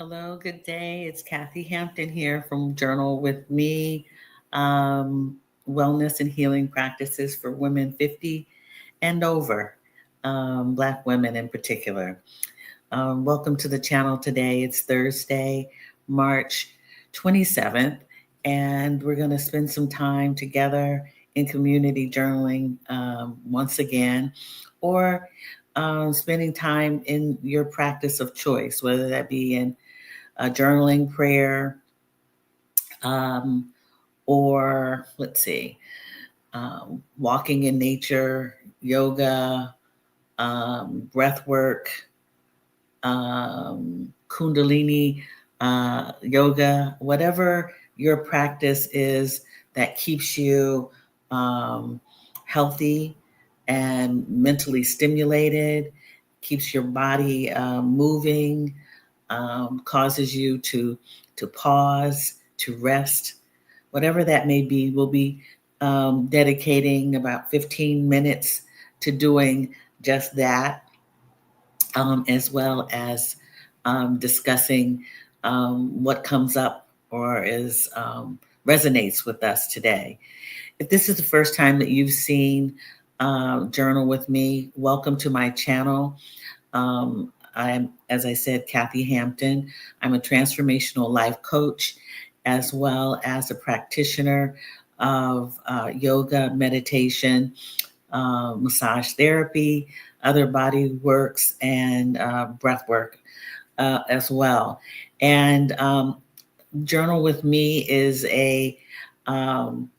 Hello, good day. It's Kathy Hampton here from Journal with Me, um, Wellness and Healing Practices for Women 50 and over, Black women in particular. Welcome to the channel today. It's Thursday, March 27th, and we're going to spend some time together in community journaling once again, or spending time in your practice of choice, whether that be in journaling, prayer, um, or let's see, walking in nature, yoga, breath work, kundalini yoga, whatever your practice is that keeps you um, healthy and mentally stimulated, keeps your body moving, causes you to pause, to rest, whatever that may be. We'll be dedicating about 15 minutes to doing just that, as well as discussing what comes up or is resonates with us today. If this is the first time that you've seen Journal with Me, welcome to my channel. I'm, as I said, Kathy Hampton. I'm a transformational life coach, as well as a practitioner of yoga, meditation, massage therapy, other body works, and breath work as well. And Journal with Me um,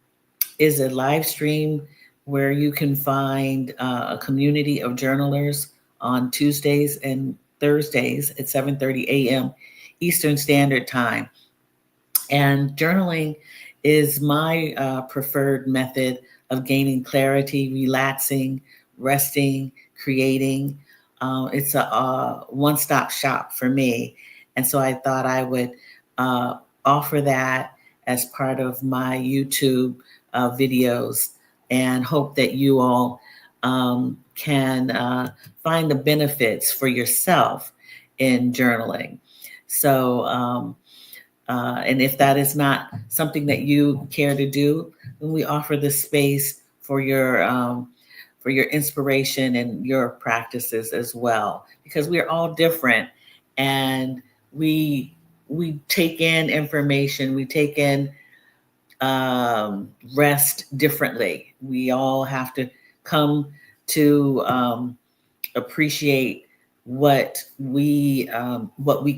is a live stream where you can find a community of journalers on Tuesdays and Thursdays at 7:30 a.m. Eastern Standard Time. And journaling is my preferred method of gaining clarity, relaxing, resting, creating. It's a one-stop shop for me. And so I thought I would uh, offer that as part of my YouTube videos and hope that you all can find the benefits for yourself in journaling. So, and if that is not something that you care to do, then we offer this space for your inspiration and your practices as well, because we are all different, and we we take in information, we take in rest differently. We all have to come to appreciate what we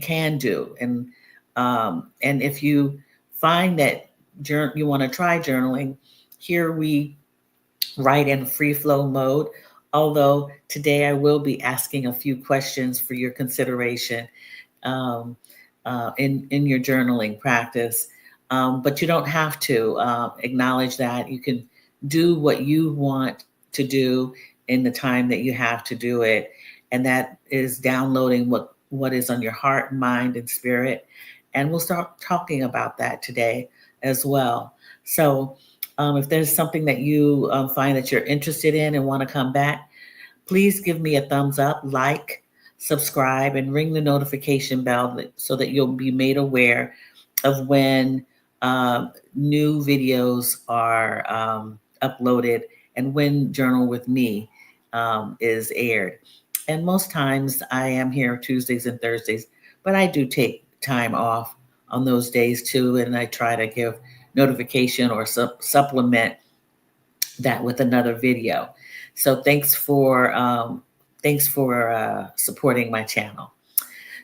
can do, and if you find that you want to try journaling, here we write in free flow mode. Although today I will be asking a few questions for your consideration um, in your journaling practice. But you don't have to acknowledge that. You can do what you want to do in the time that you have to do it, and that is downloading what is on your heart, mind, and spirit. And we'll start talking about that today as well. So, if there's something that you find that you're interested in and want to come back, please give me a thumbs up, like, subscribe, and ring the notification bell so that you'll be made aware of when new videos are uploaded and when Journal with Me is aired. And most times I am here Tuesdays and Thursdays, but I do take time off on those days too, and I try to give notification or supplement that with another video. So thanks for supporting my channel.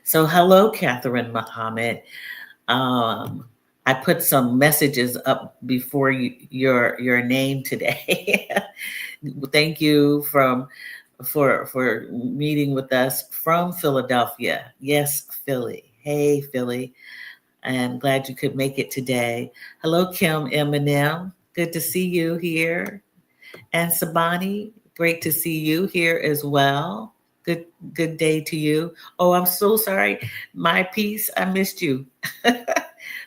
So hello, Catherine Muhammad. Um, I put some messages up before your name today. Thank you for meeting with us from Philadelphia. Yes, Philly. Hey, Philly. And glad you could make it today. Hello, Kim Eminem. Good to see you here. And Sabani, great to see you here as well. Good day to you. Oh, I'm so sorry. My piece, I missed you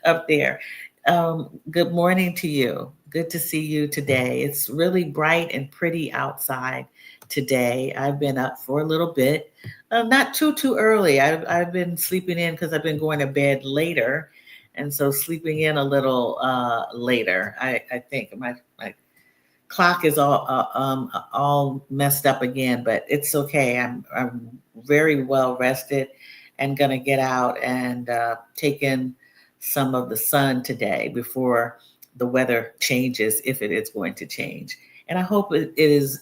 up there. Good morning to you. Good to see you today. It's really bright and pretty outside today. I've been up for a little bit, not too early. I've been sleeping in because I've been going to bed later, and so sleeping in a little later. I think my clock is all messed up again, but it's okay. I'm very well rested and gonna get out and take in some of the sun today before the weather changes, if it is going to change. And I hope it is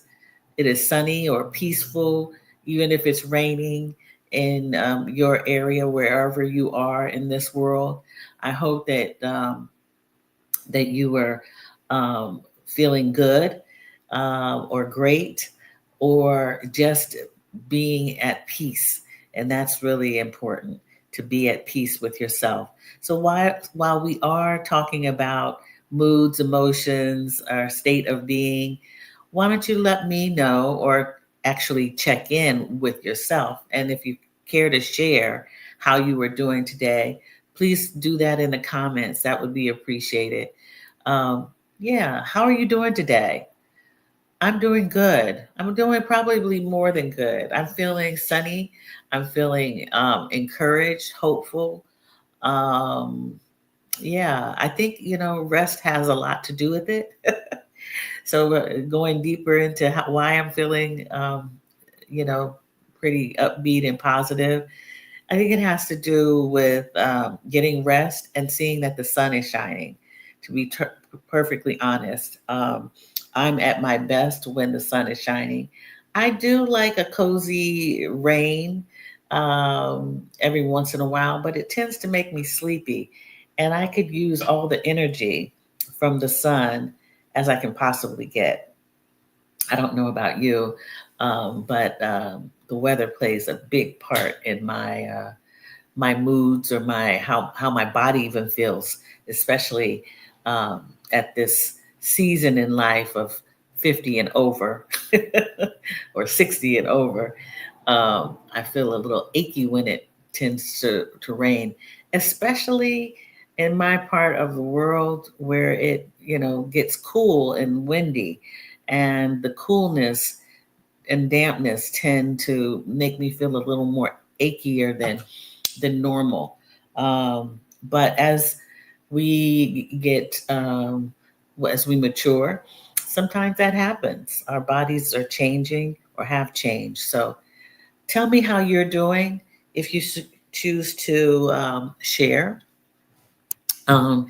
sunny or peaceful, even if it's raining in your area, wherever you are in this world. I hope that you were feeling good or great or just being at peace. And that's really important, to be at peace with yourself. So while we are talking about moods, emotions, our state of being, why don't you let me know, or actually check in with yourself? And if you care to share how you were doing today, please do that in the comments. That would be appreciated. Yeah, how are you doing today? I'm doing good. I'm doing probably more than good. I'm feeling sunny. I'm feeling encouraged, hopeful. Um, yeah, I think, rest has a lot to do with it. So going deeper into why I'm feeling, you know, pretty upbeat and positive, I think it has to do with getting rest and seeing that the sun is shining. To be perfectly honest, I'm at my best when the sun is shining. I do like a cozy rain every once in a while, but it tends to make me sleepy. And I could use all the energy from the sun as I can possibly get. I don't know about you, but the weather plays a big part in my moods, or my how my body even feels, especially at this season in life of 50 and over, or 60 and over. I feel a little achy when it tends to rain, especially in my part of the world where it gets cool and windy, and the coolness and dampness tend to make me feel a little more achier than normal. But we get, as we mature, sometimes that happens. Our bodies are changing or have changed. So tell me how you're doing if you choose to share. Um,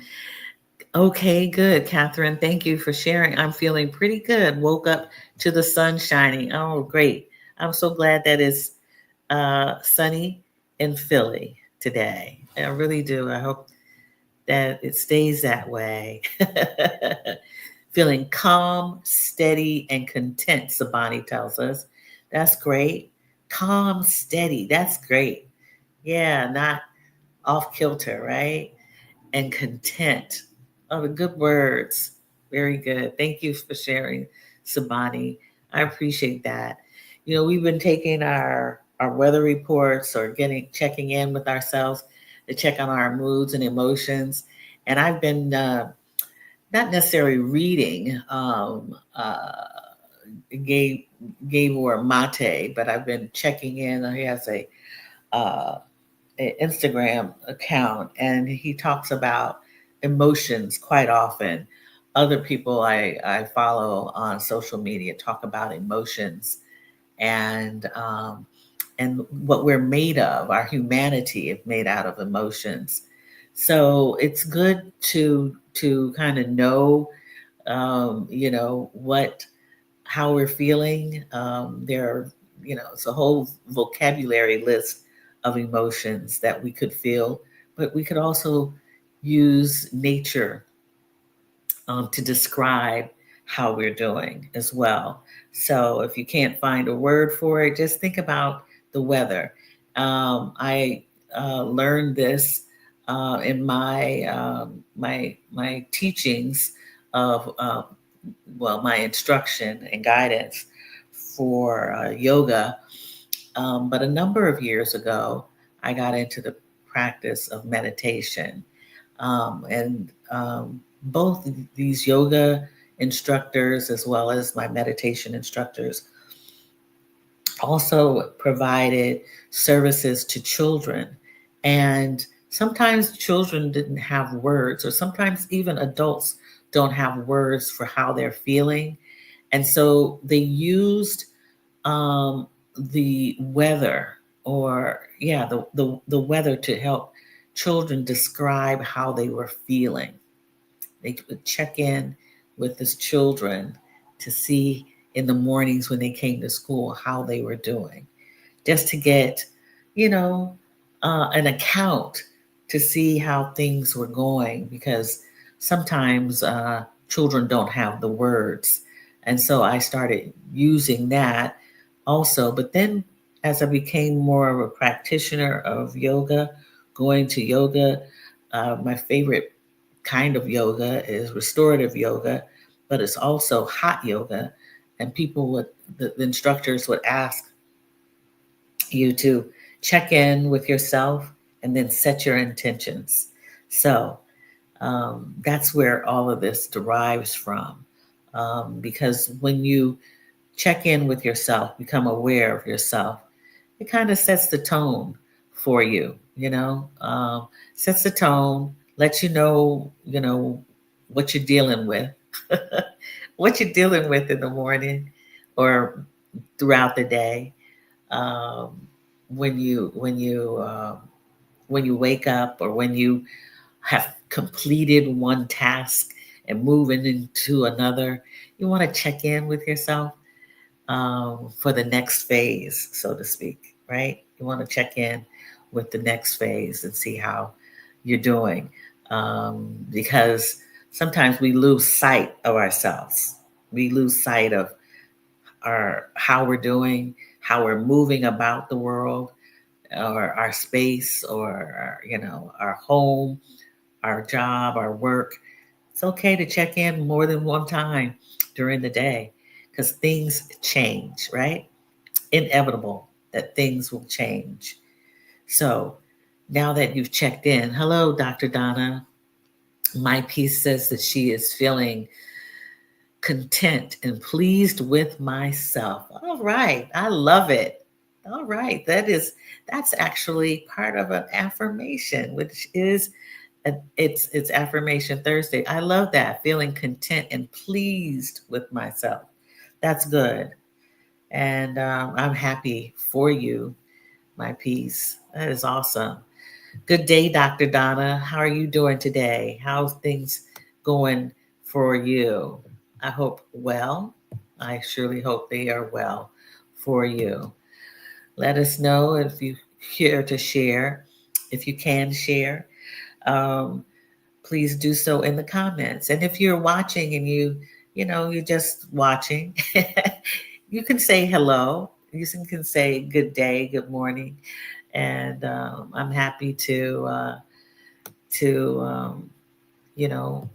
okay, good, Catherine. Thank you for sharing. I'm feeling pretty good. Woke up to the sun shining. Oh, great. I'm so glad that it's sunny in Philly today. I really do. I hope that it stays that way. Feeling calm, steady, and content, Sabani tells us. That's great. Calm, steady. That's great. Yeah, not off kilter, right? And content. Oh, the good words. Very good. Thank you for sharing, Sabani. I appreciate that. We've been taking our weather reports, or checking in with ourselves to check on our moods and emotions. And I've been not necessarily reading Gabe Gabor Mate, but I've been checking in. He has uh, a Instagram account, and he talks about emotions quite often. Other people I follow on social media talk about emotions, and what we're made of. Our humanity is made out of emotions. So it's good to kind of know, what how we're feeling. There are, it's a whole vocabulary list of emotions that we could feel, but we could also use nature to describe how we're doing as well. So if you can't find a word for it, just think about the weather. I learned this in my teachings of my instruction and guidance for yoga. But a number of years ago, I got into the practice of meditation. And both these yoga instructors, as well as my meditation instructors, also provided services to children. And sometimes children didn't have words, or sometimes even adults don't have words for how they're feeling. And so they used um, the weather, or yeah, the weather to help children describe how they were feeling. They would check in with the children to see in the mornings when they came to school how they were doing, just to get, you know, an account to see how things were going, because sometimes children don't have the words. And so I started using that also. But then as I became more of a practitioner of yoga, going to yoga, my favorite kind of yoga is restorative yoga, but it's also hot yoga. And the instructors would ask you to check in with yourself and then set your intentions. So that's where all of this derives from. Because when you check in with yourself, become aware of yourself, it kind of sets the tone for you, sets the tone, lets you know, what you're dealing with, what you're dealing with in the morning or throughout the day. Um, when you wake up, or when you have completed one task and moving into another, you want to check in with yourself for the next phase, so to speak, right? You want to check in with the next phase and see how you're doing, because sometimes we lose sight of ourselves. We lose sight of our how we're doing, how we're moving about the world, or our space, or our home, our job, our work. It's okay to check in more than one time during the day, because things change, right? Inevitable that things will change. So now that you've checked in, hello, Dr. Donna. My piece says that she is feeling content and pleased with myself. All right, I love it. All right, that's actually part of an affirmation, which is it's affirmation Thursday. I love that, feeling content and pleased with myself. That's good, and I'm happy for you, my piece. That is awesome. Good day, Dr. Donna. How are you doing today? How's things going for you? I hope well. I surely hope they are well for you. Let us know if you care to share, if you can share. Um, Please do so in the comments. And if you're watching and you're just watching, you can say hello. You can say good day, good morning, and I'm happy to you know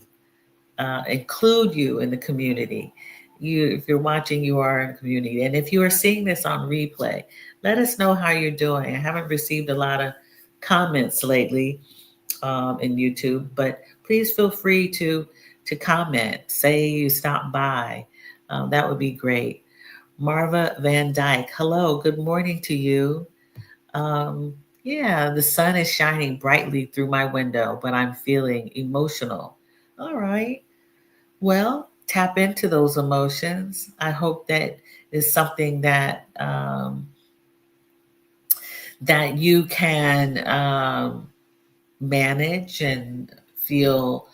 include you in the community. If you're watching, you are in the community, and if you are seeing this on replay, let us know how you're doing. I haven't received a lot of comments lately in YouTube, but please feel free to comment. Say you stopped by. That would be great. Marva Van Dyke, hello, good morning to you. Um, yeah, the sun is shining brightly through my window, but I'm feeling emotional. All right. Well, tap into those emotions. I hope that is something that you can manage and feel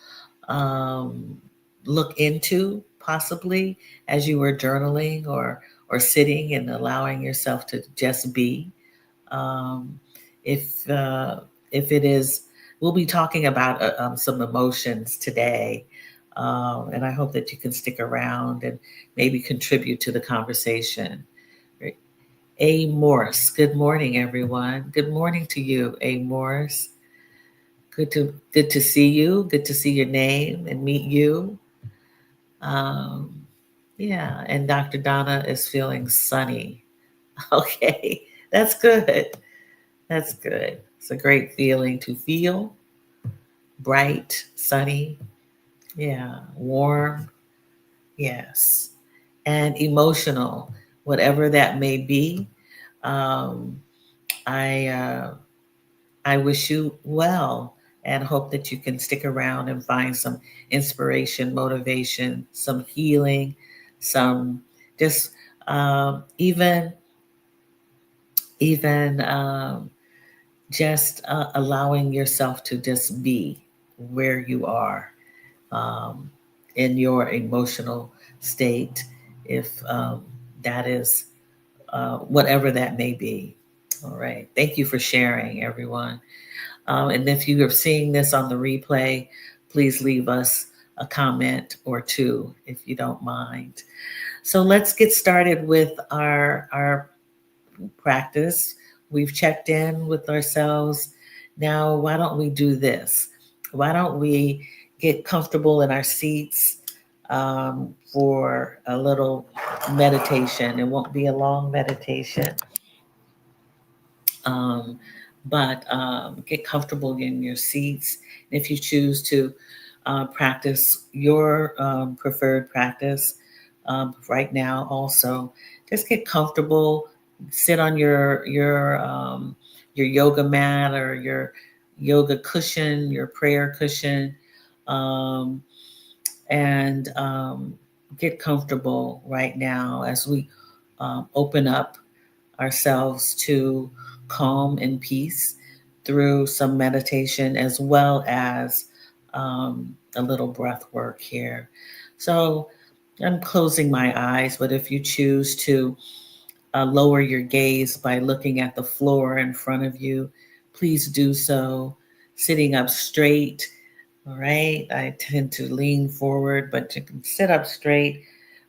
um, look into, possibly as you were journaling or sitting and allowing yourself to just be. Um, if uh, if it is, we'll be talking about some emotions today, and I hope that you can stick around and maybe contribute to the conversation. A. Morse, good morning, everyone. Good morning to you, A. Morse. Good to see you. Good to see your name and meet you. Um, yeah, and Dr. Donna is feeling sunny. Okay, that's good. That's good. It's a great feeling to feel bright, sunny, yeah, warm, yes, and emotional, whatever that may be. Um, I I wish you well and hope that you can stick around and find some inspiration, motivation, some healing, some just even just allowing yourself to just be where you are um, in your emotional state, if that is whatever that may be. All right. Thank you for sharing, everyone. And if you are seeing this on the replay, please leave us a comment or two if you don't mind. So let's get started with our practice. We've checked in with ourselves. Now, why don't we do this? Why don't we get comfortable in our seats for a little meditation? It won't be a long meditation, um, but get comfortable in your seats. If you choose to practice your preferred practice right now, also just get comfortable. Sit on your yoga mat or your yoga cushion, your prayer cushion, um, and get comfortable right now as we open up ourselves to calm and peace through some meditation as well as a little breath work here. So I'm closing my eyes, but if you choose to lower your gaze by looking at the floor in front of you, please do so. Sitting up straight, all right? I tend to lean forward, but you can sit up straight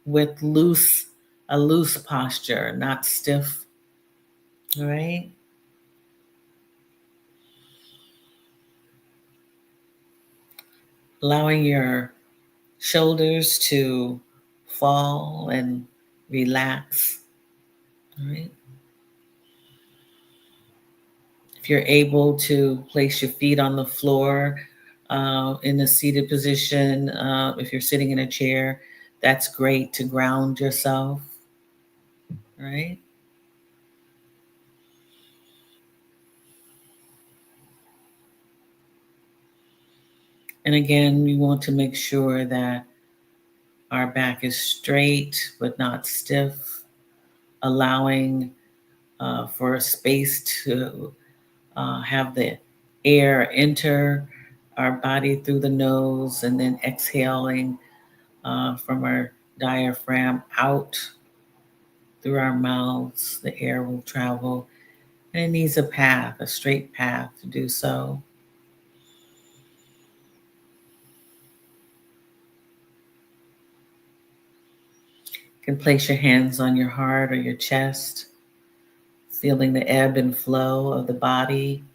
with a loose posture, not stiff, all right? Allowing your shoulders to fall and relax, all right? If you're able to place your feet on the floor in a seated position, if you're sitting in a chair, that's great to ground yourself, right? And again, we want to make sure that our back is straight but not stiff, allowing for space to have the air enter our body through the nose and then exhaling from our diaphragm out through our mouths. The air will travel and it needs a path, a straight path to do so. You can place your hands on your heart or your chest, feeling the ebb and flow of the body,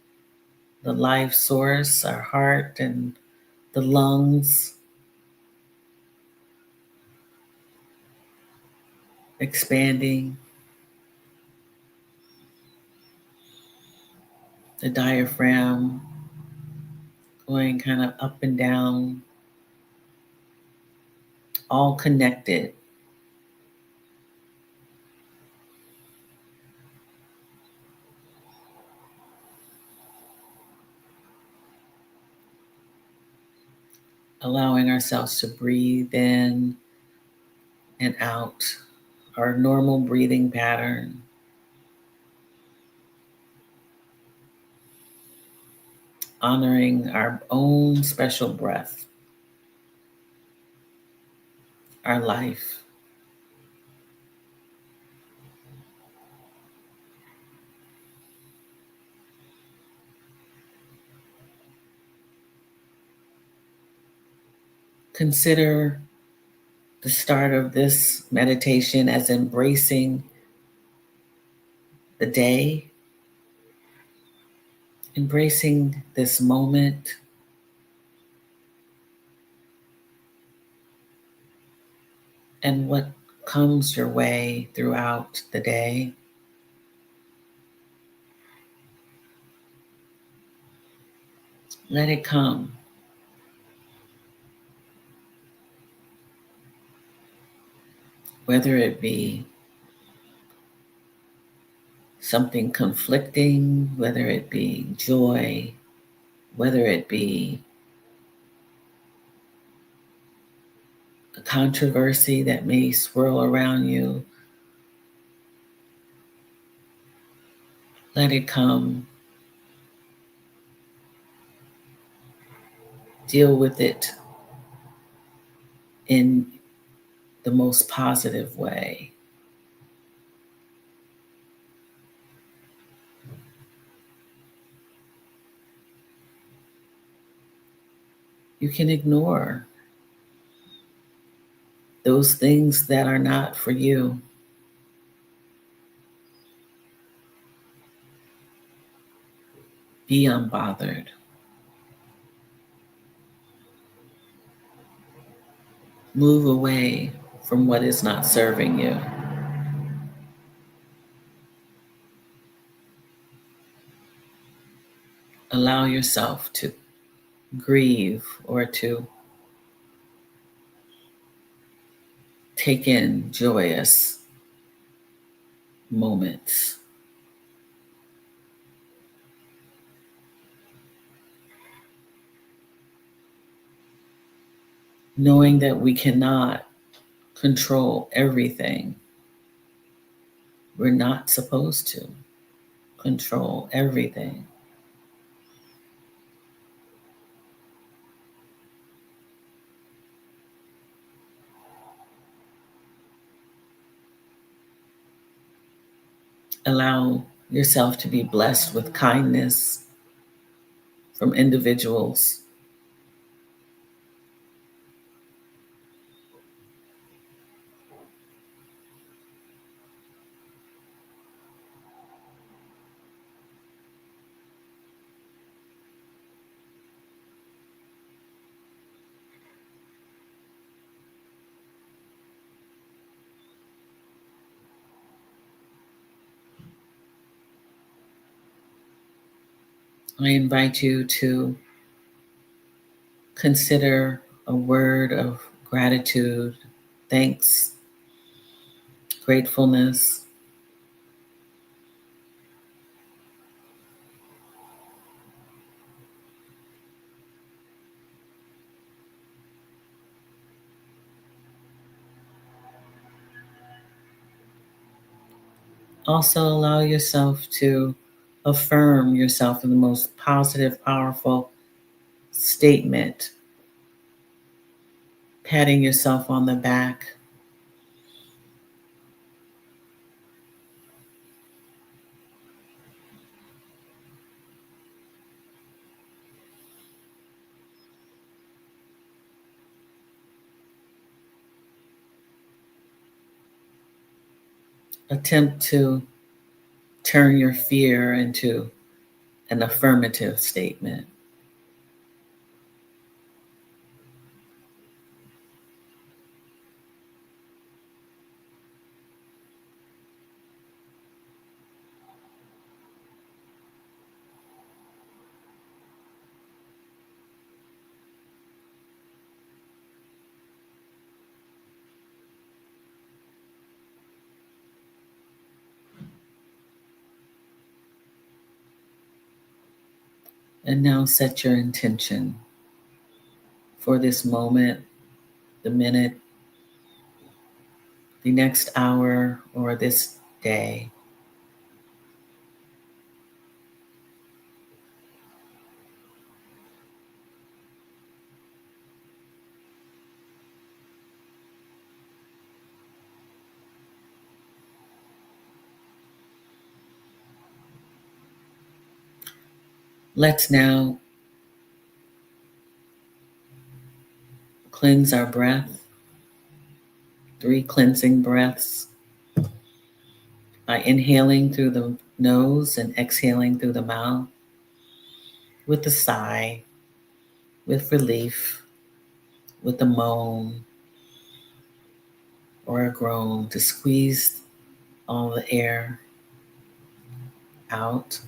the life source, our heart and the lungs expanding, the diaphragm going kind of up and down, all connected. Allowing ourselves to breathe in and out, our normal breathing pattern, honoring our own special breath, our life. Consider the start of this meditation as embracing the day, embracing this moment, and what comes your way throughout the day. Let it come. Whether it be something conflicting, whether it be joy, whether it be a controversy that may swirl around you, let it come, deal with it in the most positive way. You can ignore those things that are not for you. Be unbothered. Move away from what is not serving you. Allow yourself to grieve or to take in joyous moments. Knowing that we cannot control everything. We're not supposed to control everything. Allow yourself to be blessed with kindness from individuals. I invite you to consider a word of gratitude, thanks, gratefulness. Also, allow yourself to affirm yourself in the most positive, powerful statement, patting yourself on the back. Attempt to turn your fear into an affirmative statement. And now set your intention for this moment, the minute, the next hour, or this day. Let's now cleanse our breath, 3 cleansing breaths by inhaling through the nose and exhaling through the mouth with a sigh, with relief, with a moan or a groan to squeeze all the air out.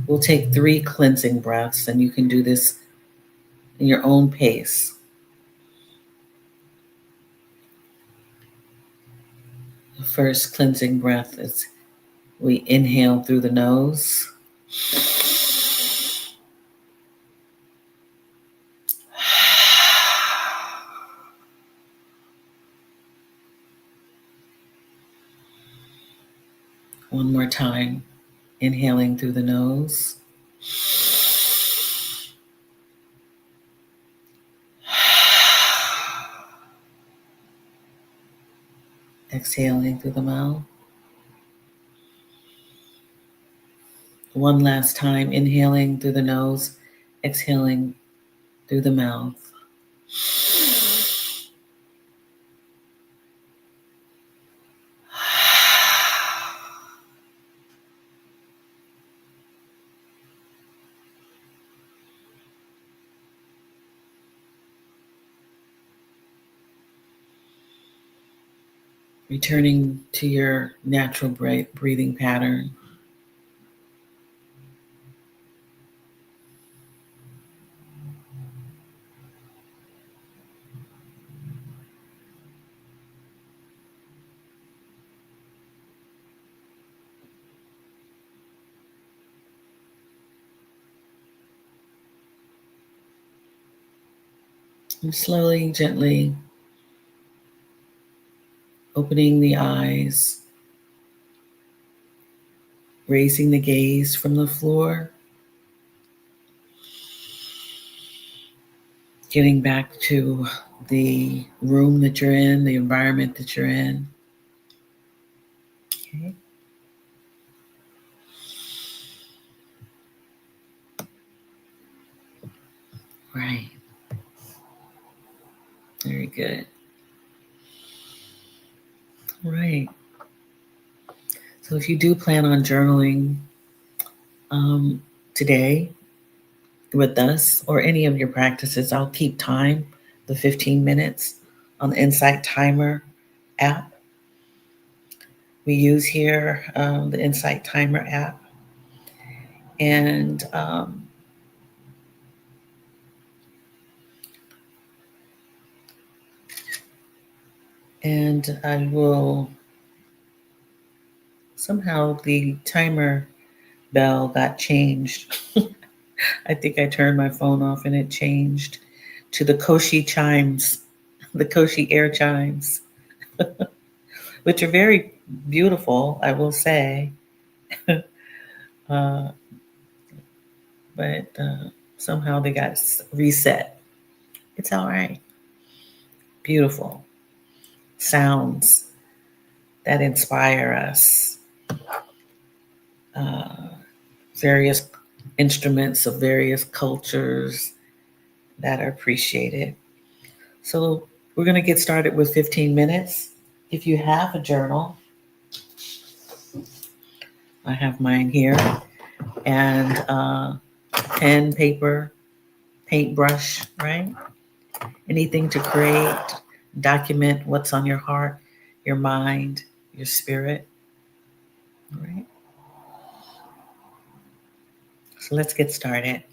We'll take 3 cleansing breaths, and you can do this in your own pace. The first cleansing breath is We inhale through the nose. One more time. Inhaling through the nose. Exhaling through the mouth. One last time. Inhaling through the nose. Exhaling through the mouth. Returning to your natural breathing pattern. And slowly, gently opening the eyes, raising the gaze from the floor, getting back to the room that you're in, the environment that you're in. Okay. Right. Very good. All right. So if you do plan on journaling today with us or any of your practices, I'll keep time, the 15 minutes on the Insight Timer app. We use here the Insight Timer app. And I will somehow the timer bell got changed. I think I turned my phone off and it changed to the Koshi chimes, the Koshi air chimes, which are very beautiful, I will say. uh, but somehow they got reset. It's all right. Beautiful sounds that inspire us. Uh, Various instruments of various cultures that are appreciated. So we're going to get started with 15 minutes. If you have a journal, I have mine here, and pen, paper, paintbrush, right? Anything to create, document what's on your heart, your mind, your spirit. All right. So let's get started.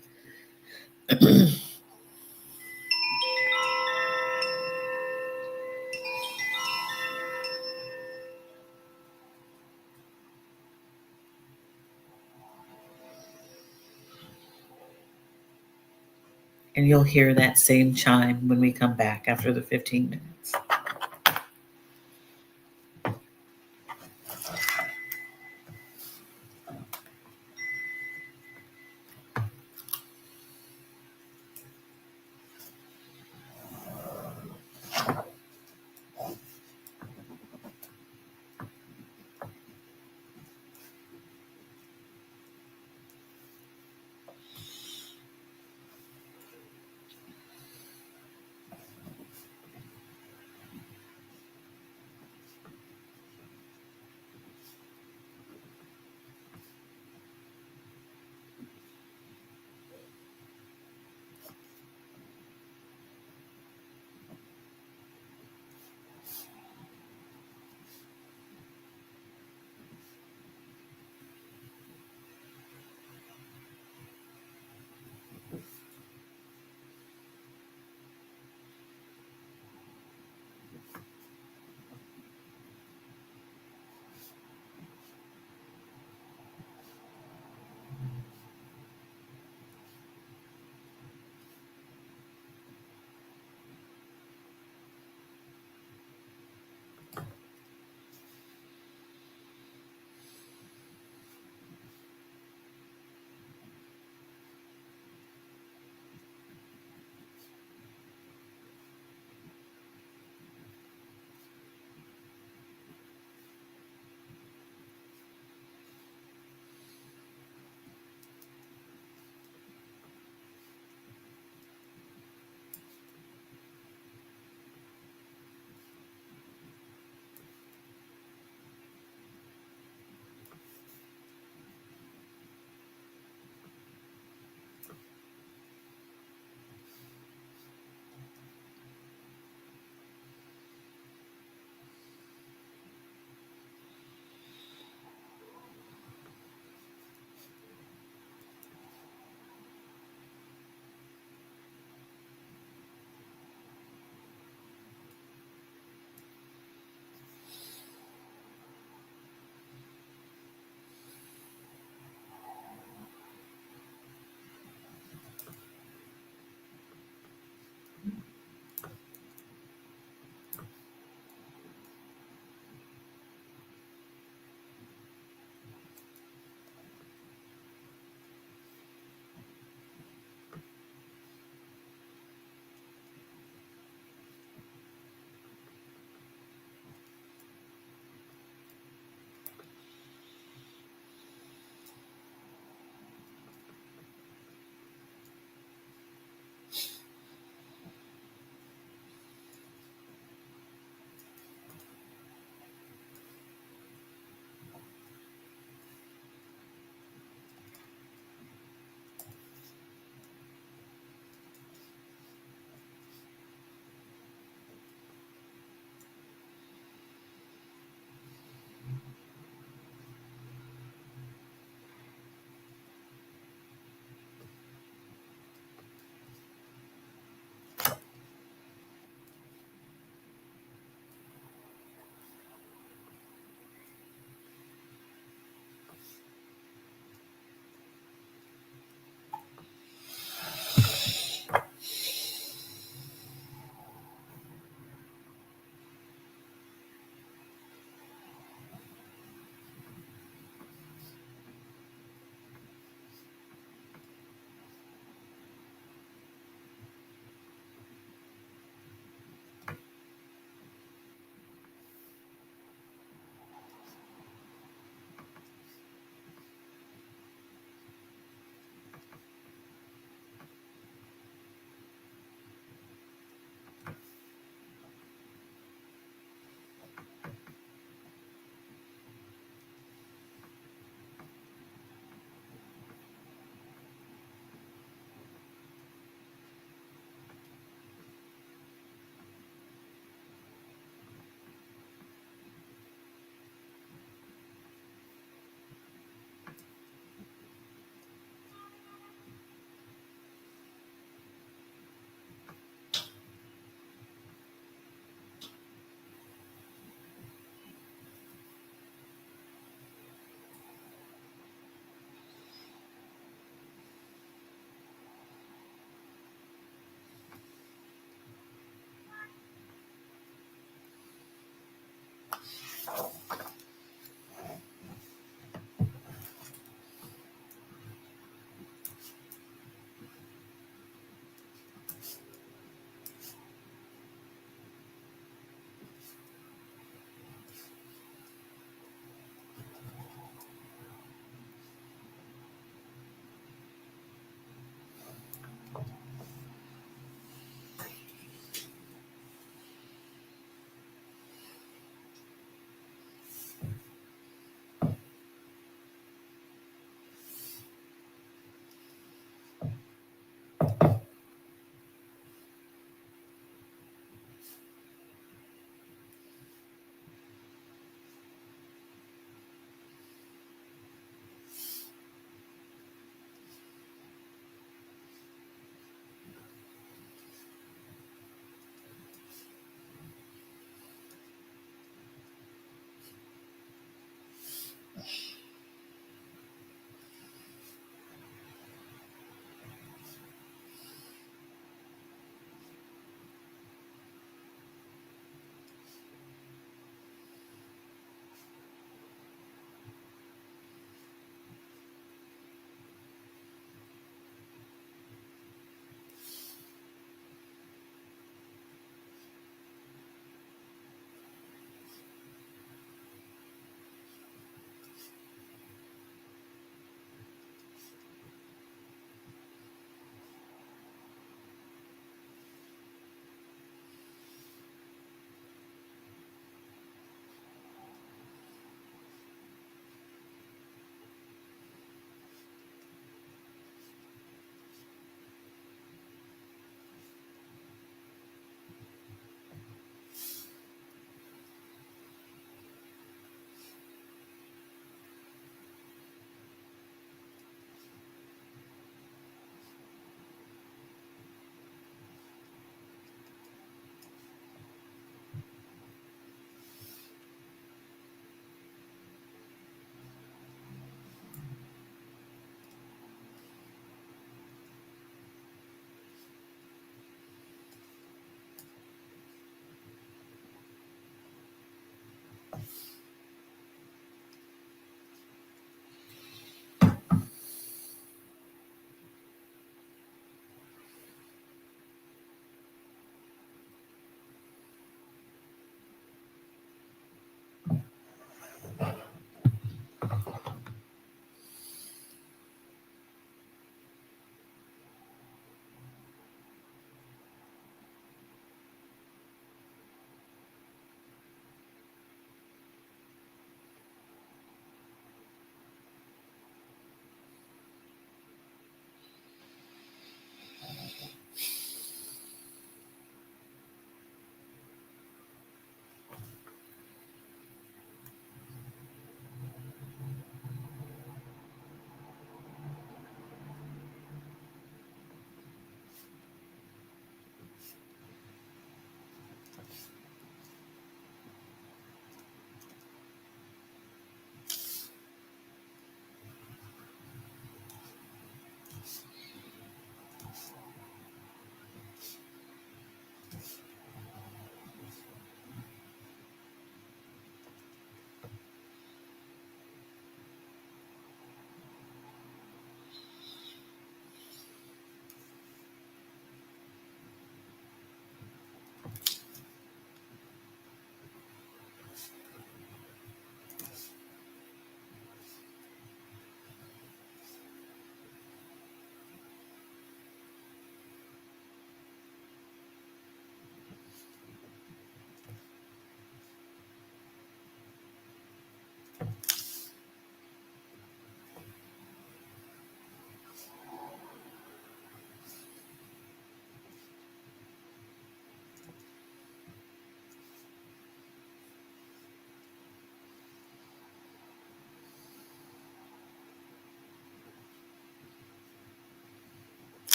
And you'll hear that same chime when we come back after the 15 minutes.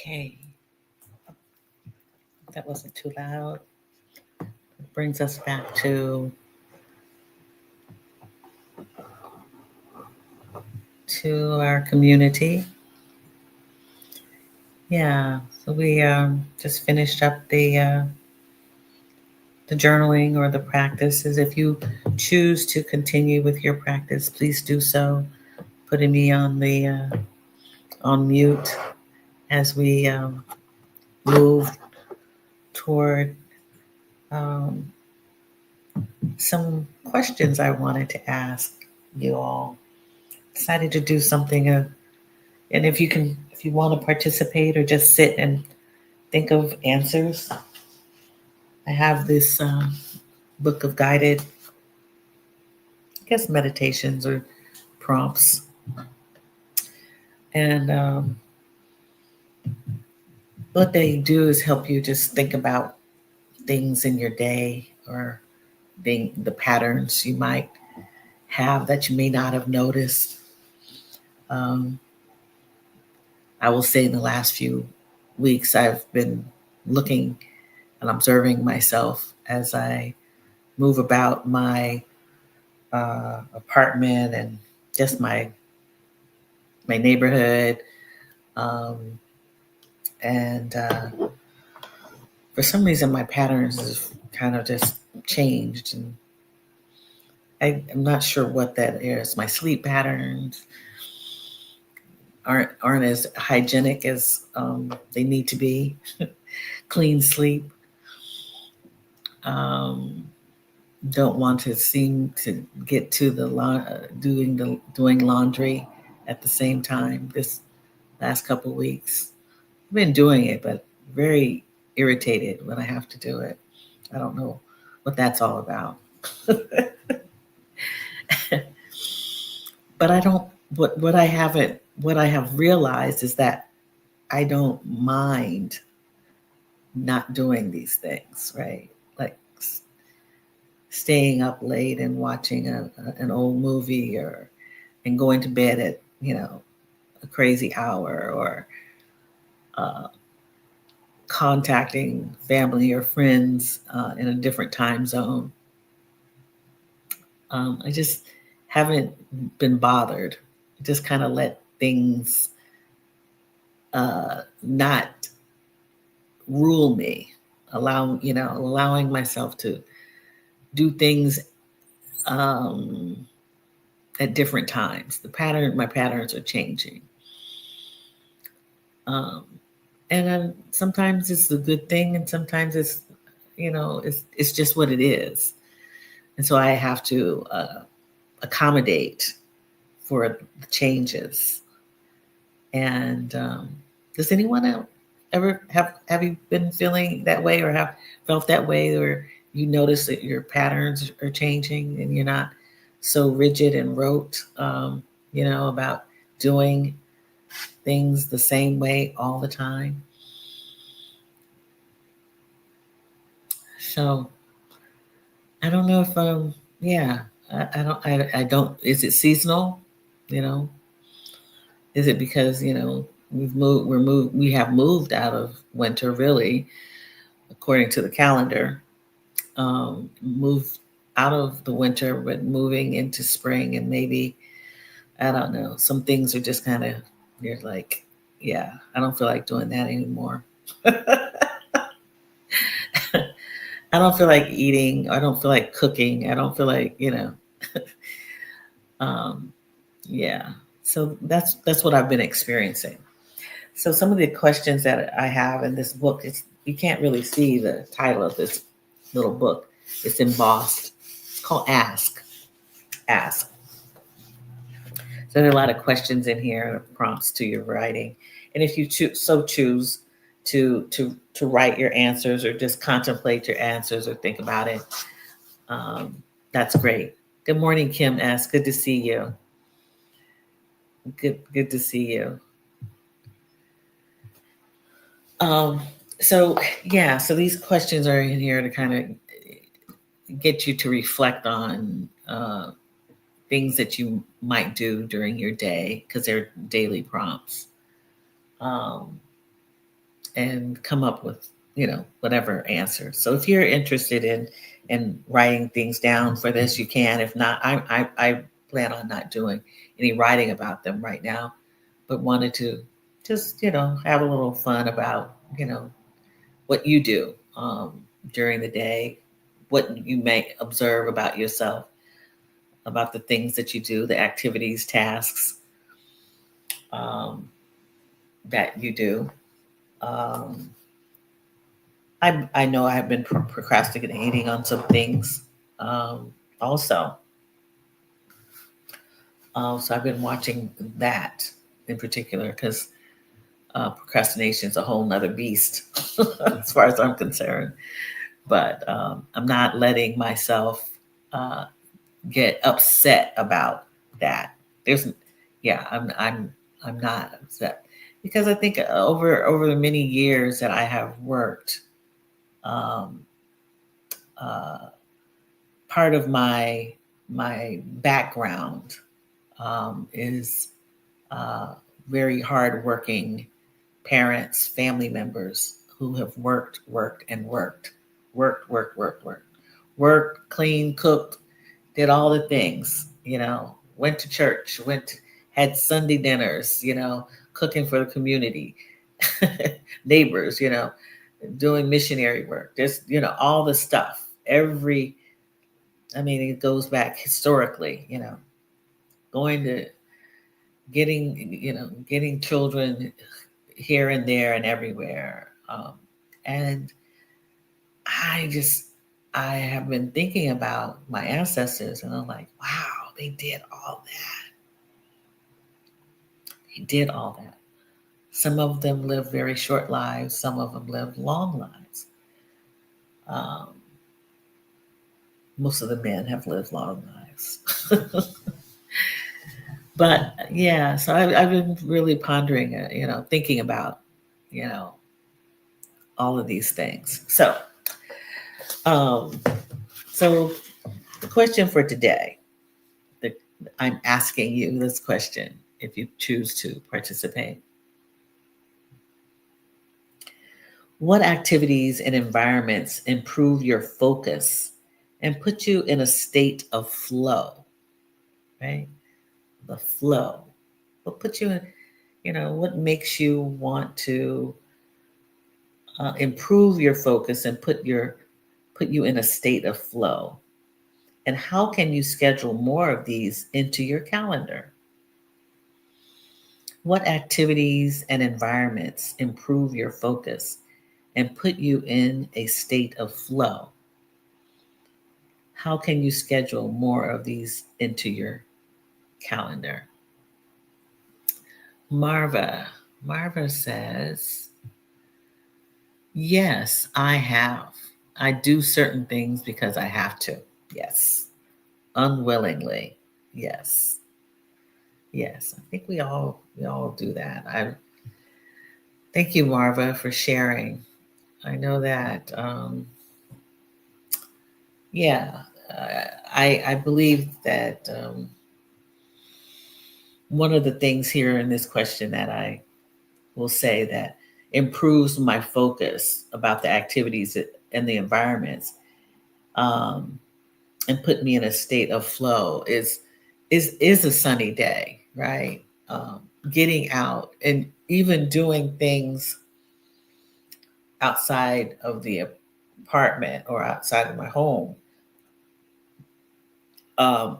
Okay, that wasn't too loud. It brings us back to our community. Yeah, so we just finished up the journaling or the practices. If you choose to continue with your practice, please do so. Putting me on the on mute as we move toward um, some questions I wanted to ask you all. Decided to do something, and if you want to participate or just sit and think of answers, I have this book of guided, I guess, meditations or prompts, and what they do is help you just think about things in your day or the patterns you might have that you may not have noticed. Um, I will say in the last few weeks, I've been looking and observing myself as I move about my apartment and just my neighborhood. Um, and for some reason, my patterns have kind of just changed, and I'm not sure what that is. My sleep patterns aren't as hygienic as they need to be. Clean sleep. Um, don't want to seem to get to doing laundry at the same time this last couple of weeks. I've been doing it, but very irritated when I have to do it. I don't know what that's all about. But I don't what I have realized is that I don't mind not doing these things, right? Like staying up late and watching an old movie or and going to bed at a crazy hour or uh, contacting family or friends in a different time zone. I just haven't been bothered. Just kind of let things not rule me. Allowing myself to do things um, at different times. My patterns are changing. Um, and then sometimes it's a good thing, and sometimes it's just what it is. And so I have to accommodate for the changes. And does anyone else ever have you been feeling that way or have felt that way, or you notice that your patterns are changing and you're not so rigid and rote, about doing things the same way all the time? So I don't know if yeah, I don't, is it seasonal? You know, is it because, we have moved out of winter really, according to the calendar, moved out of the winter, but moving into spring, and maybe, I don't know, some things are just kind of, you're like, yeah, I don't feel like doing that anymore. I don't feel like eating. I don't feel like cooking. I don't feel like, um, yeah. So that's what I've been experiencing. So some of the questions that I have in this book is, you can't really see the title of this little book. It's embossed. It's called Ask. Ask. So there are a lot of questions in here, prompts to your writing. And if you choose to write your answers or just contemplate your answers or think about it, um, that's great. Good morning, Kim S. Good to see you. Good to see you. Um, so yeah, so these questions are in here to kind of get you to reflect on things that you might do during your day because they're daily prompts, um, and come up with whatever answer. So if you're interested in writing things down for this, you can. If not, I plan on not doing any writing about them right now, but wanted to just have a little fun about what you do during the day, what you may observe about yourself, about the things that you do, the activities, tasks um, that you do. Um, I know I've been procrastinating on some things, also. So I've been watching that in particular because procrastination is a whole nother beast as far as I'm concerned. But I'm not letting myself uh, get upset about that. There's, yeah, I'm not upset because I think over the many years that I have worked, um, uh, part of my background is very hardworking parents, family members who have worked, and worked, cleaned, cooked, did all the things, went to church, had Sunday dinners, cooking for the community, neighbors, doing missionary work, just, all the stuff. I mean, it goes back historically, going to getting children here and there and everywhere. And I just, I have been thinking about my ancestors and I'm like, wow, they did all that. They did all that. Some of them lived very short lives, some of them lived long lives. Um, Most of the men have lived long lives. But yeah, so I've been really pondering, thinking about, you know, all of these things. Um, so the question for today, the, I'm asking you this question if you choose to participate. What activities and environments improve your focus and put you in a state of flow, right? The flow. What puts you in, what makes you want to improve your focus and put you in a state of flow? And how can you schedule more of these into your calendar? What activities and environments improve your focus and put you in a state of flow? How can you schedule more of these into your calendar? Marva. Marva says, yes, I have. I do certain things because I have to. Yes. Unwillingly. Yes. Yes. I think we all do that. I thank you, Marva, for sharing. I know that yeah, I believe that one of the things here in this question that I will say that improves my focus about the activities and the environments, um, and put me in a state of flow is a sunny day, right? Getting out and even doing things outside of the apartment or outside of my home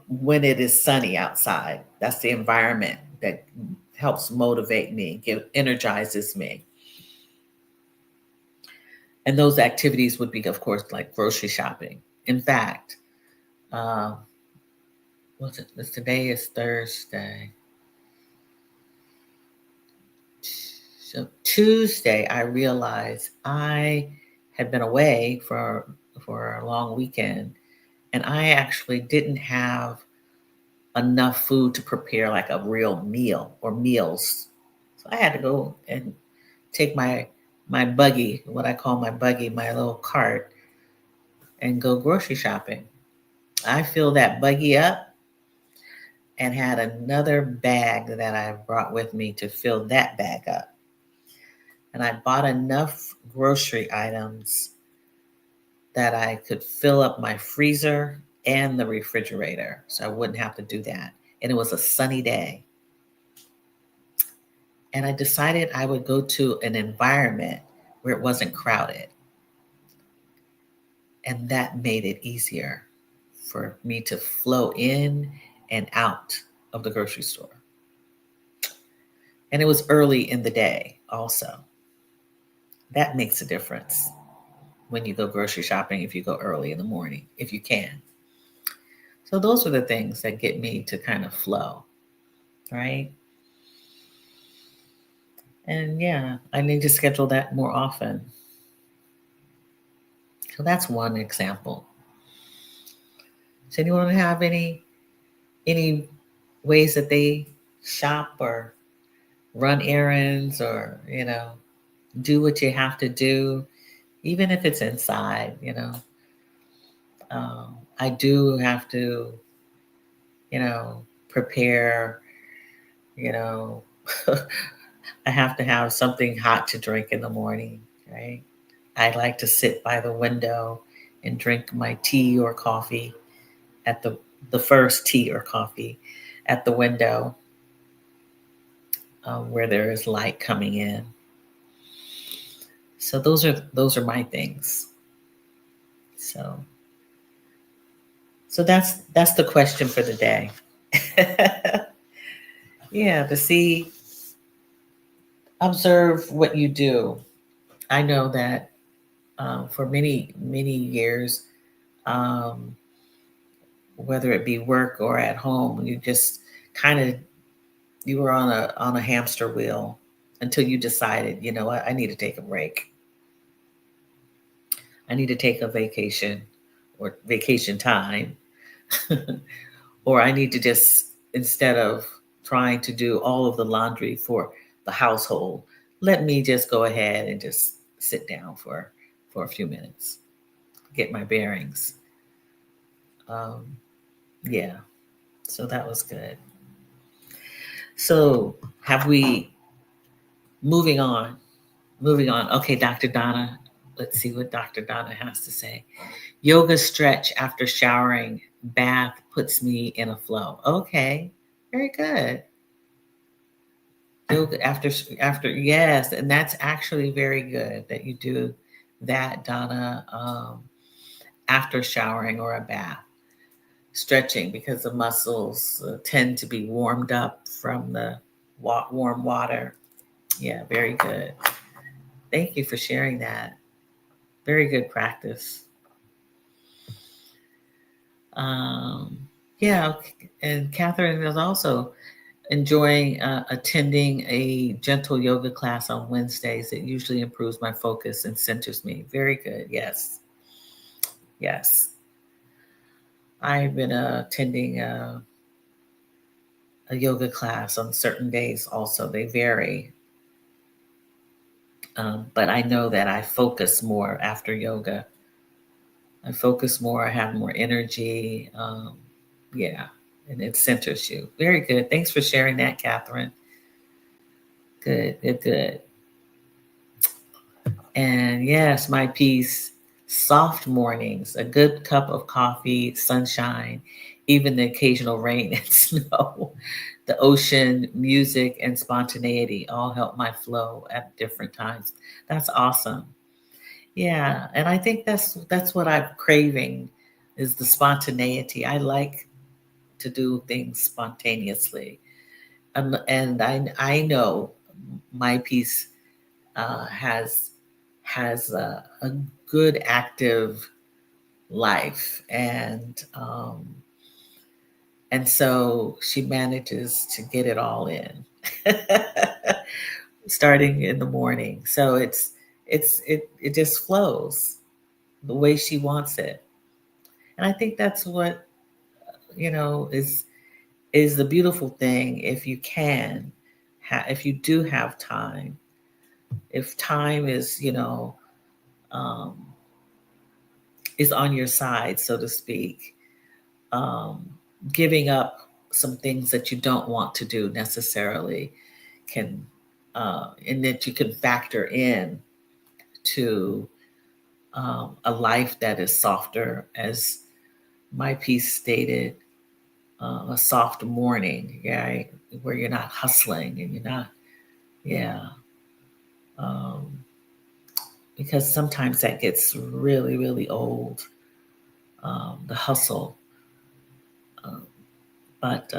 when it is sunny outside. That's the environment that helps motivate me, energizes me. And those activities would be, of course, like grocery shopping. In fact, uh, what's it? Today is Thursday. So Tuesday, I realized I had been away for a long weekend, and I actually didn't have enough food to prepare like a real meal or meals. So I had to go and take my buggy, what I call my buggy, my little cart, and go grocery shopping. I fill that buggy up and had another bag that I brought with me to fill that bag up. And I bought enough grocery items that I could fill up my freezer and the refrigerator so I wouldn't have to do that. And it was a sunny day. And I decided I would go to an environment where it wasn't crowded. And that made it easier for me to flow in and out of the grocery store. And it was early in the day also. That makes a difference when you go grocery shopping if you go early in the morning, if you can. So those are the things that get me to kind of flow, right? And yeah, I need to schedule that more often. So that's one example. Does anyone have any ways that they shop or run errands or, do what you have to do, even if it's inside. I do have to, you know, prepare, you know, I have to have something hot to drink in the morning, right? I like to sit by the window and drink my tea or coffee at the first tea or coffee at the window, where there is light coming in. So those are my things. So that's the question for the day. Yeah, to see, observe what you do. I know that for many years, um, whether it be work or at home, you just kind of you were on a hamster wheel until you decided, you know what, I need to take a break. I need to take a vacation or vacation time, or I need to just, instead of trying to do all of the laundry for the household, let me just go ahead and just sit down for a few minutes, get my bearings. Um, yeah, so that was good. So have we moving on? Moving on. Okay, Dr. Donna. Let's see what Dr. Donna has to say. Yoga stretch after showering, bath puts me in a flow. Okay, very good. Yoga after yes, and that's actually very good that you do that, Donna, after showering or a bath, stretching because the muscles tend to be warmed up from the warm water. Yeah, very good. Thank you for sharing that. Very good practice. Um, yeah, and Catherine is also enjoying attending a gentle yoga class on Wednesdays. It usually improves my focus and centers me. Very good. Yes. Yes. I've been attending a yoga class on certain days also. They vary. But I know that I focus more after yoga. I focus more, I have more energy. Yeah, and it centers you. Very good. Thanks for sharing that, Catherine. Good, good, good. And yes, my piece, soft mornings, a good cup of coffee, sunshine, even the occasional rain and snow, the ocean, music, and spontaneity all help my flow at different times. That's awesome. Yeah, and I think that's what I'm craving is the spontaneity. I like to do things spontaneously. And I know my piece has a good active life, and so she manages to get it all in, starting in the morning. So it just flows the way she wants it, and I think that's what is the beautiful thing. If you can, if you do have time, if time is um, is on your side, so to speak, um, giving up some things that you don't want to do necessarily can, and that you can factor in to a life that is softer, as my piece stated, a soft morning, right? Where you're not hustling and you're not, yeah. Um, because sometimes that gets really, really old, the hustle. Um, but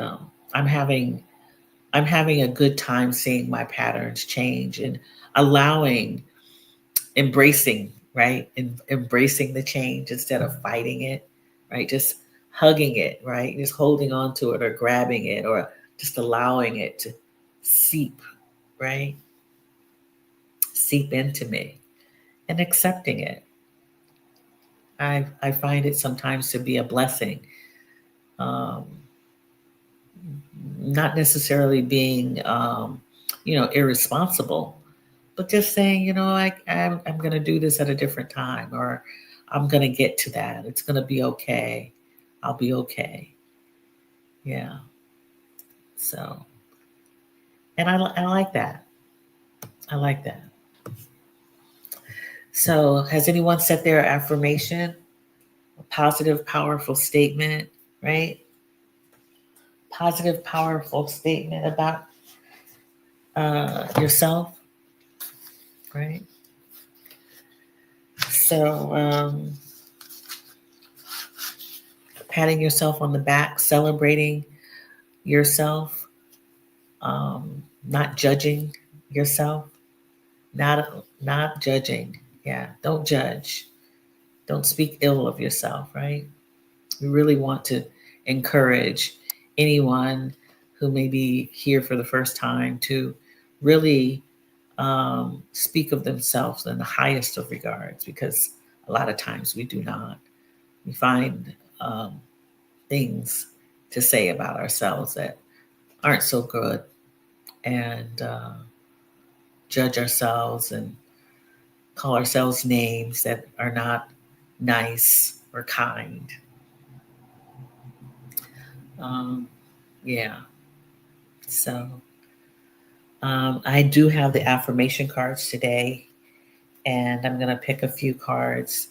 I'm having I'm having a good time seeing my patterns change and allowing, embracing, right? Embracing the change instead of fighting it, right? Just hugging it, right? Just holding on to it or grabbing it or just allowing it to seep, right? Seep into me and accepting it. I find it sometimes to be a blessing. Um, not necessarily being, irresponsible, but just saying, I'm going to do this at a different time, or I'm going to get to that. It's going to be okay. I'll be okay. Yeah. So, and I like that. I like that. So, has anyone set their affirmation? A positive, powerful statement, right? Positive, powerful statement about yourself, right? So, patting yourself on the back, celebrating yourself, not judging yourself, not judging. Yeah, don't judge. Don't speak ill of yourself, right? We really want to encourage anyone who may be here for the first time to really speak of themselves in the highest of regards, because a lot of times we do not. We find um, things to say about ourselves that aren't so good, and judge ourselves and call ourselves names that are not nice or kind. Um, yeah. So I do have the affirmation cards today, and I'm going to pick a few cards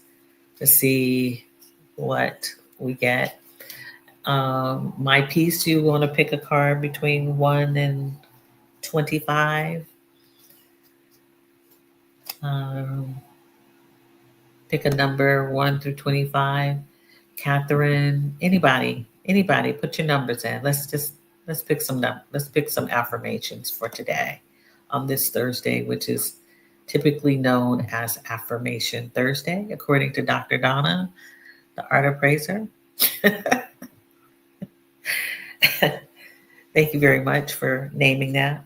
to see what we get. My piece, you want to pick a card between 1 and 25? Um, Pick a number 1 through 25. Catherine, anybody, put your numbers in. Let's pick some affirmations for today on this Thursday, which is typically known as Affirmation Thursday, according to Dr. Donna, the art appraiser. Thank you very much for naming that.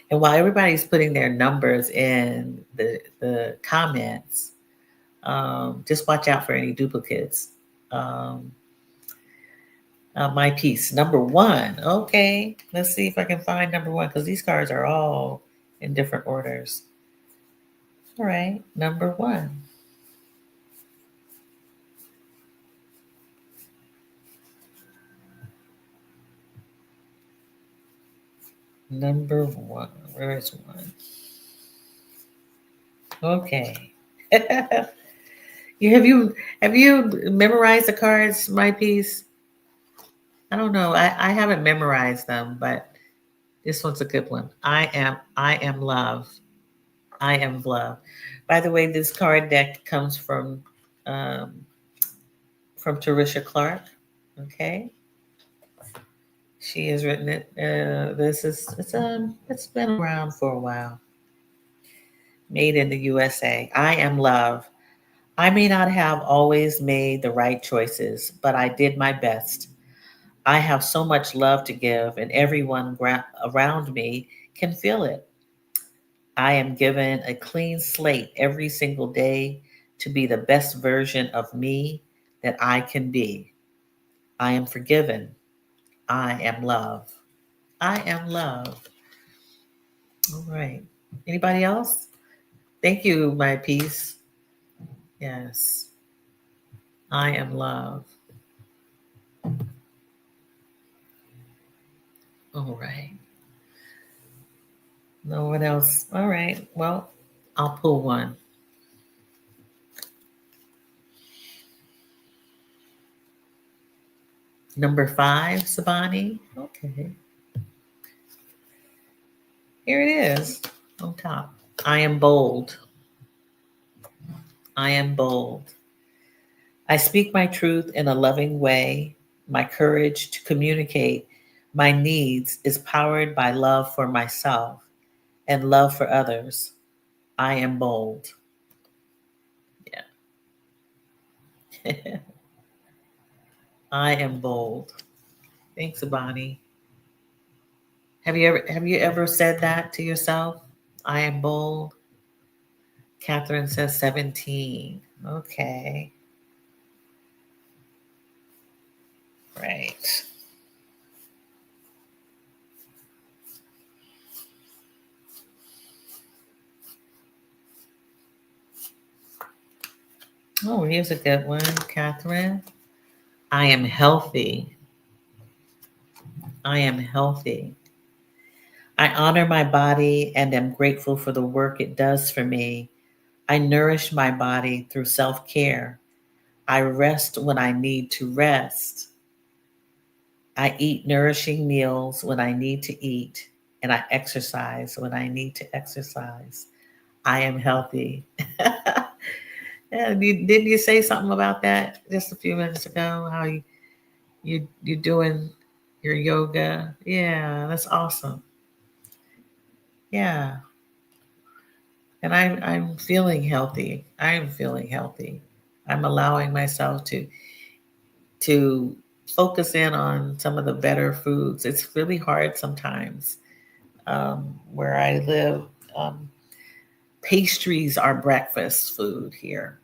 And while everybody's putting their numbers in the comments, just watch out for any duplicates. Um, my piece, number one. Okay, let's see if I can find number one, because these cards are all in different orders. All right, number one. Number one. Where is one? Okay. You have you memorized the cards, my piece? I don't know. I haven't memorized them, but this one's a good one. I am love. I am love. By the way, this card deck comes um, from Terisha Clark. Okay, she has written it. It's been around for a while. Made in the USA. I am love. I may not have always made the right choices, but I did my best. I have so much love to give, and everyone around me can feel it. I am given a clean slate every single day to be the best version of me that I can be. I am forgiven. I am love. I am love. All right. Anybody else? Thank you, my piece. Yes. I am love. All right. No one else. All right. Well, I'll pull one. Number 5, Sabani. Okay. Here it is on top. I am bold. I am bold. I speak my truth in a loving way. My courage to communicate my needs is powered by love for myself and love for others. I am bold. Yeah. I am bold. Thanks, Abani. Have you ever said that to yourself? I am bold. Catherine says 17. Okay. Right. Oh, here's a good one, Catherine. I am healthy. I am healthy. I honor my body and am grateful for the work it does for me. I nourish my body through self care. I rest when I need to rest. I eat nourishing meals when I need to eat, and I exercise when I need to exercise. I am healthy. Yeah, didn't you say something about that just a few minutes ago? How you doing your yoga? Yeah, that's awesome. Yeah, and I'm feeling healthy. I'm feeling healthy. I'm allowing myself to focus in on some of the better foods. It's really hard sometimes where I live. Um, Pastries are breakfast food here.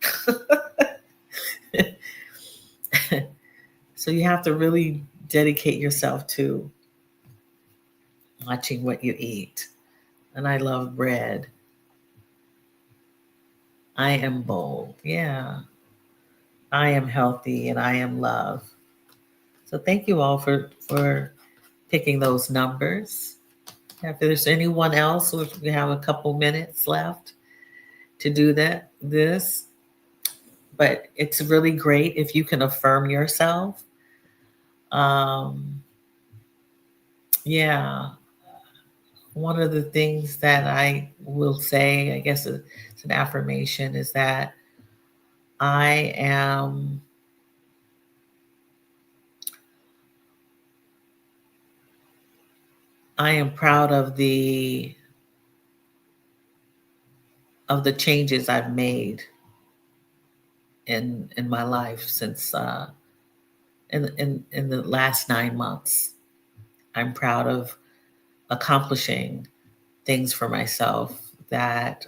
So you have to really dedicate yourself to watching what you eat. And I love bread. I am bold. Yeah. I am healthy and I am love. So thank you all for picking those numbers. If there's anyone else, we have a couple minutes left to do this. But it's really great if you can affirm yourself. Um, yeah, one of the things that I will say, I guess it's an affirmation, is that I am I am proud of the changes I've made in my life since in the last 9 months. I'm proud of accomplishing things for myself that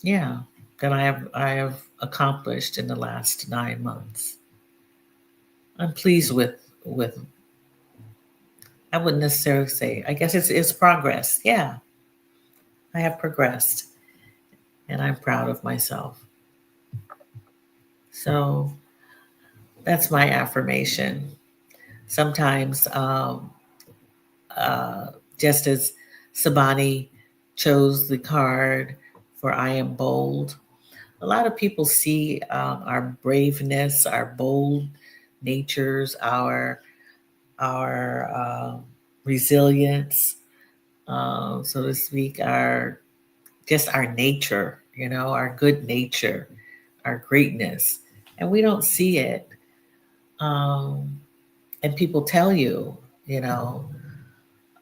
yeah, that I have accomplished in the last 9 months. I'm pleased with I wouldn't necessarily say, I guess it's progress. Yeah, I have progressed and I'm proud of myself. So that's my affirmation. Sometimes, uh, just as Sabani chose the card for I am bold, a lot of people see our braveness, our bold natures, our resilience, so to speak, our just our nature, our good nature, our greatness, and we don't see it. Um, and people tell you, you know,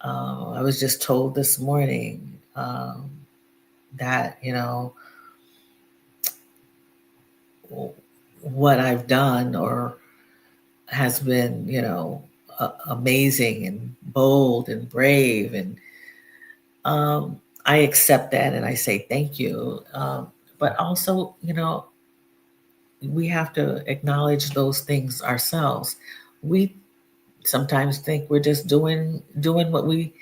I was just told this morning that what I've done or has been, amazing and bold and brave, and I accept that and I say thank you. But also, we have to acknowledge those things ourselves. We sometimes think we're just doing what we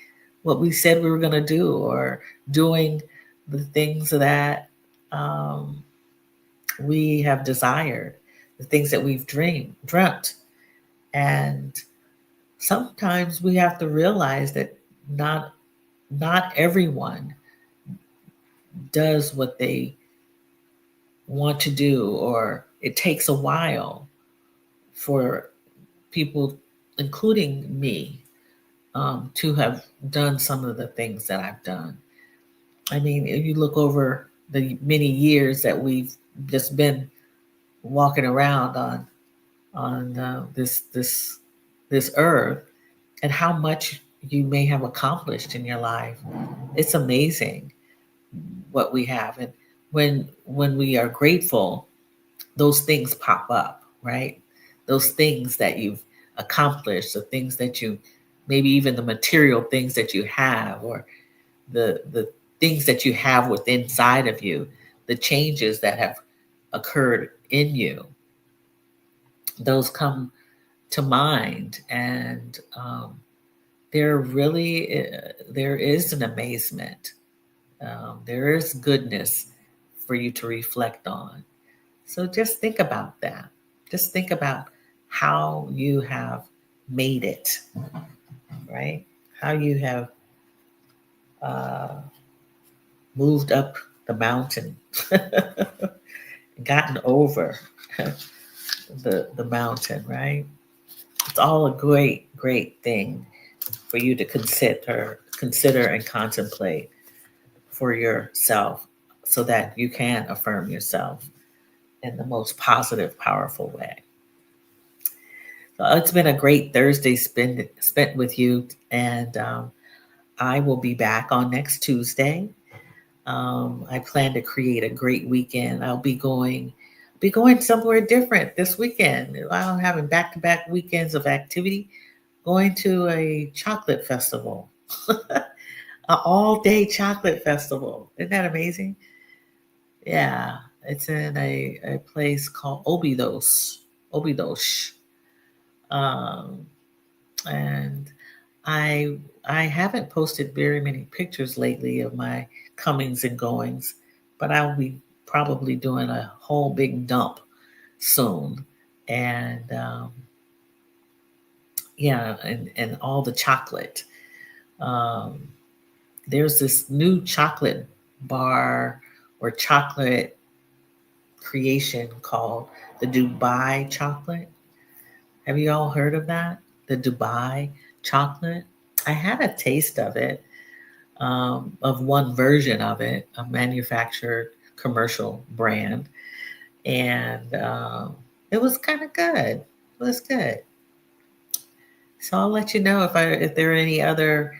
said we were going to do, or doing the things that um, we have desired, the things that we've dreamt, and sometimes we have to realize that not everyone does what they want to do, or it takes a while for people, including me, to have done some of the things that I've done. I mean, if you look over the many years that we've just been walking around on this earth, and how much you may have accomplished in your life, it's amazing what we have. And when we are grateful, those things pop up. right? Those things that you've accomplished, the things that you, maybe even the material things that you have, or the things that you have within inside of you, the changes that have occurred in you, those come to mind. And there is an amazement. There is goodness for you to reflect on. So just think about that. Just think about how you have made it, right? How you have uh, moved up the mountain, gotten over the mountain, right? It's all a great thing for you to consider and contemplate for yourself, so that you can affirm yourself in the most positive, powerful way. So it's been a great Thursday spent with you, and I will be back on next Tuesday. I plan to create a great weekend. I'll be going somewhere different this weekend. I'm having back-to-back weekends of activity. Going to a chocolate festival, an all-day chocolate festival. Isn't that amazing? Yeah, it's in a place called Obidos. Um, and I haven't posted very many pictures lately of my comings and goings, but I'll be probably doing a whole big dump soon. And yeah, and all the chocolate. Um, there's this new chocolate bar or chocolate creation called the Dubai chocolate. Have you all heard of that? The Dubai chocolate? I had a taste of one version of it, a manufactured commercial brand, and it was kind of good. It was good. So I'll let you know if there are any other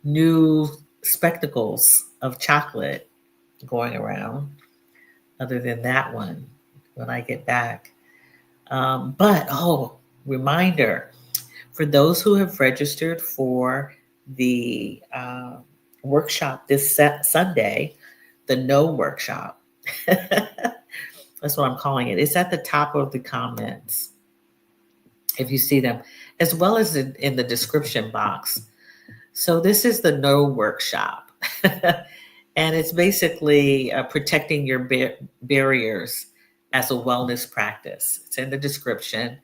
new spectacles of chocolate going around other than that one when I get back. But reminder for those who have registered for the workshop this Sunday, the No Workshop. That's what I'm calling it. It's at the top of the comments if you see them, as well as in the description box. So this is the No Workshop. And it's basically protecting your barriers as a wellness practice. It's in the description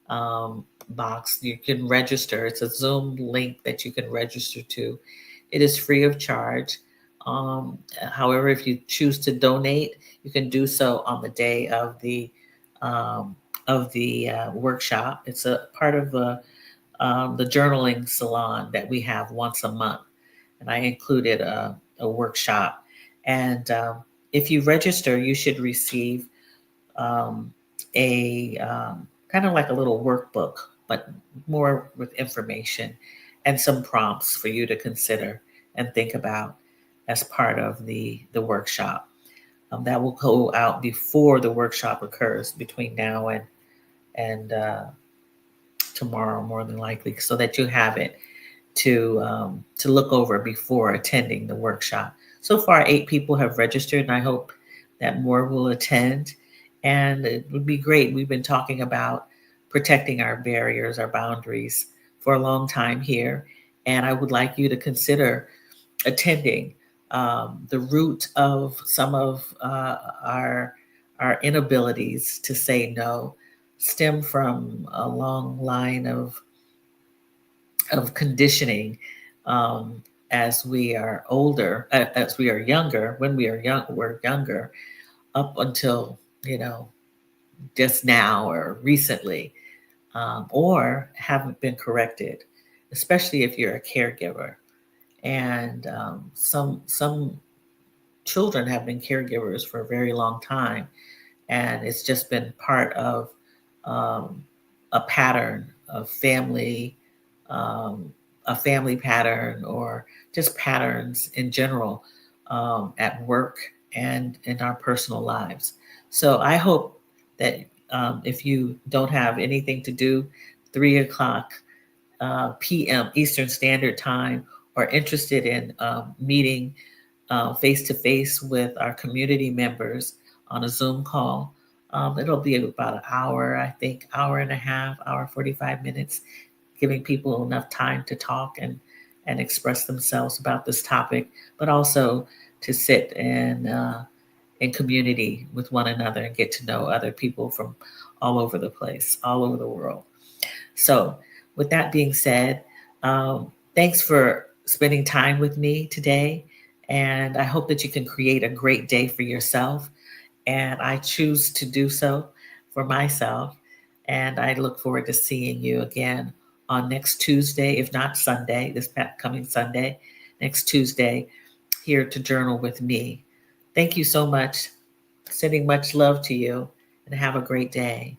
box. You can register. It's a Zoom link that you can register to. It is free of charge. However, if you choose to donate, you can do so on the day um, of the workshop. It's a part of the journaling salon that we have once a month, and I included a workshop. And if you register, you should receive um, a kind of like a little workbook, but more with information and some prompts for you to consider and think about as part of the workshop. That will go out before the workshop occurs, between now and tomorrow, more than likely, so that you have it to look over before attending the workshop. So far, 8 people have registered, and I hope that more will attend. And it would be great. We've been talking about protecting our barriers, our boundaries for a long time here, and I would like you to consider attending. The root of some of our inabilities to say no stem from a long line of conditioning as we are older, as we are younger, when we're younger, up until just now or recently, or haven't been corrected, especially if you're a caregiver. And some children have been caregivers for a very long time, and it's just been part of um, a pattern of um, a family pattern, or just patterns in general, at work and in our personal lives. So I hope that if you don't have anything to do, 3 o'clock p.m. Eastern Standard Time, or interested in meeting face to face with our community members on a Zoom call. It'll be about an hour, I think, hour and a half, hour 45 minutes, giving people enough time to talk and express themselves about this topic, but also to sit and in community with one another and get to know other people from all over the place, all over the world. So, with that being said, thanks for spending time with me today. And I hope that you can create a great day for yourself. And I choose to do so for myself. And I look forward to seeing you again on next Tuesday, if not Sunday, this coming Sunday, next Tuesday, here to journal with me. Thank you so much. Sending much love to you and have a great day.